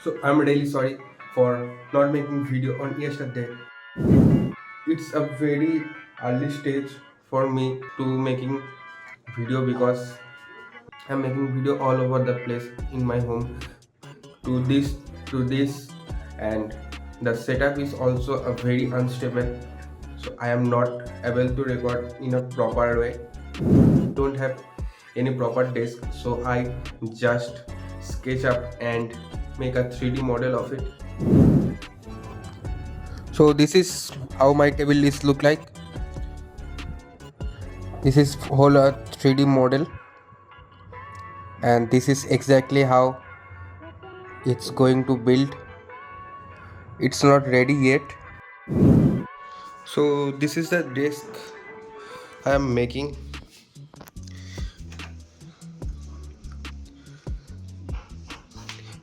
So I'm really sorry for not making video on yesterday. It's a very early stage for me to making video because I'm making video all over the place in my home to this and the setup is also a very unstable, so I am not able to record in a proper way. Don't have any proper desk, so I just sketch up and make a 3D model of it. So this is how my table is look like. This is whole 3D model, and this is exactly how it's going to build. It's not ready yet. So this is the desk I am making.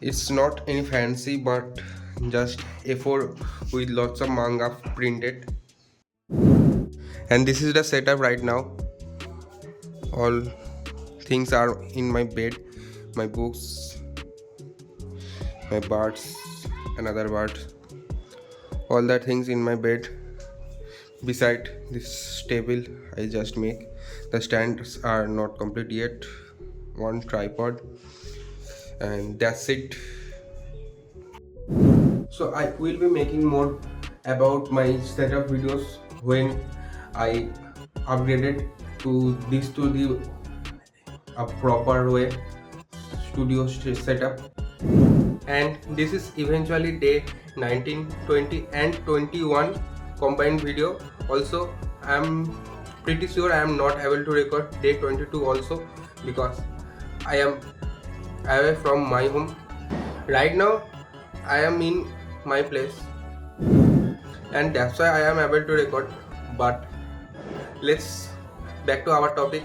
It's not any fancy, but just A4 with lots of manga printed. And this is the setup right now. All things are in my bed, my books, my birds, another bird, all the things in my bed. Beside this table I just make. The stands are not complete yet. One tripod, and that's it. So I will be making more about my setup videos when I upgraded to the a proper way studio setup. And this is eventually day 19, 20 and 21 combined video. Also I'm pretty sure I am not able to record day 22 also because I am away from my home. Right now I am in my place and that's why I am able to record. But let's back to our topic.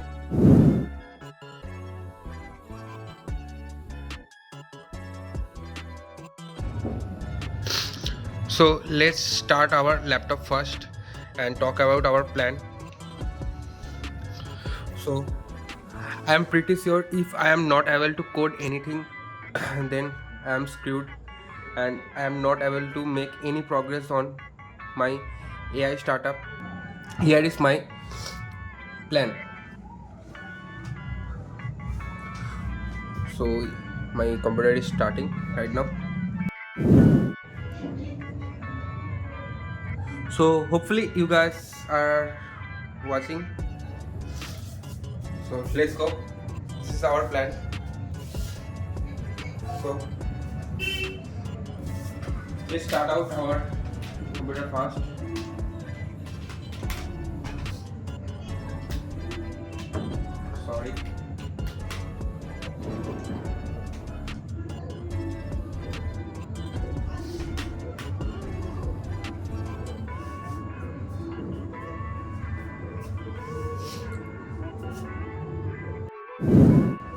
So let's start our laptop first and talk about our plan. So I am pretty sure if I am not able to code anything then I am screwed and I am not able to make any progress on my AI startup. Here is my plan. So my computer is starting right now. So hopefully you guys are watching. So let's go. This is our plan. So let's start out our computer fast. Sorry.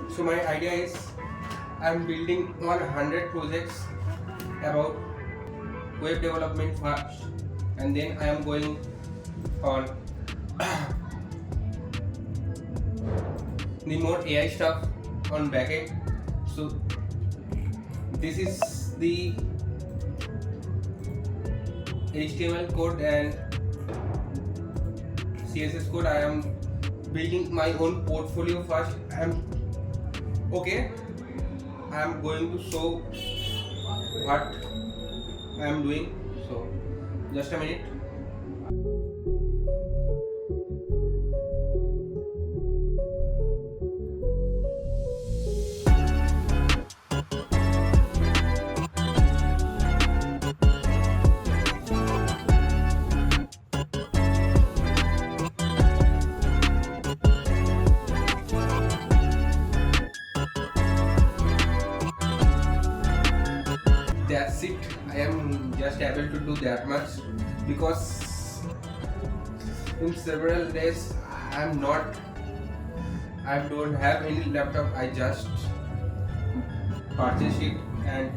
So my idea is I'm building 100 projects about web development first, and then I am going on the more AI stuff on backend. So this is the HTML code and CSS code. I am building my own portfolio first. I am going to show what I am doing. So just a minute. That's it. I am just able to do that much because in several days I don't have any laptop. I just purchased it and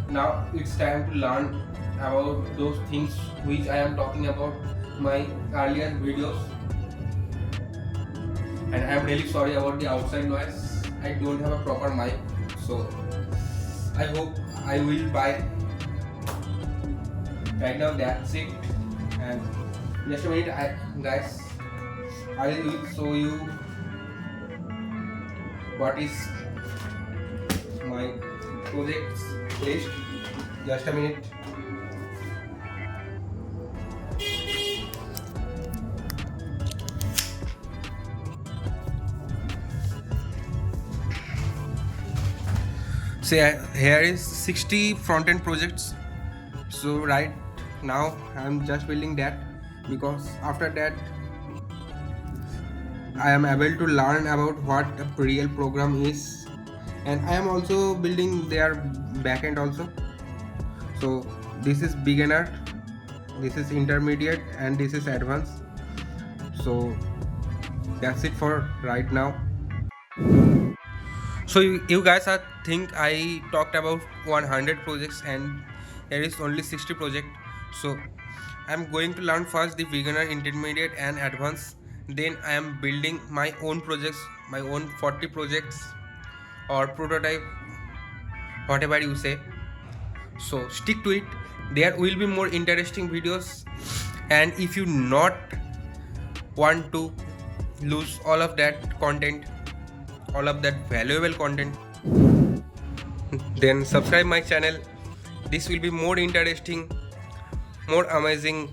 now it's time to learn about those things which I am talking about my earlier videos. And I am really sorry about the outside noise. I don't have a proper mic, so I hope I will buy right now. That's it. And just a minute, guys, I will show you what is my projects list. Just a minute. So here is 60 front-end projects. So right now I'm just building that, because after that I am able to learn about what a real program is, and I am also building their backend also. So this is beginner, this is intermediate, and this is advanced. So that's it for right now. So you guys are think I talked about 100 projects and there is only 60 project. So I'm going to learn first the beginner, intermediate and advanced. Then I am building my own projects, my own 40 projects or prototype, whatever you say. So stick to it. There will be more interesting videos, and if you not want to lose all of that content, all of that valuable content, then subscribe my channel. This will be more interesting, more amazing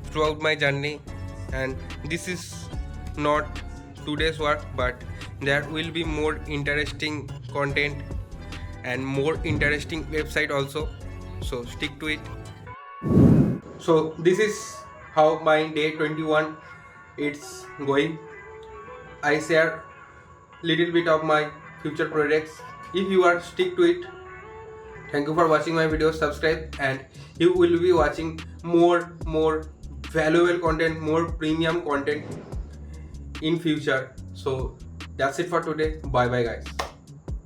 throughout my journey. And this is not today's work, but there will be more interesting content and more interesting website also. So stick to it. So this is how my day 21 it's going. I share little bit of my future projects. If you are stick to it, thank you for watching my video. Subscribe, and you will be watching more valuable content, more premium content in future. So that's it for today. Bye bye guys.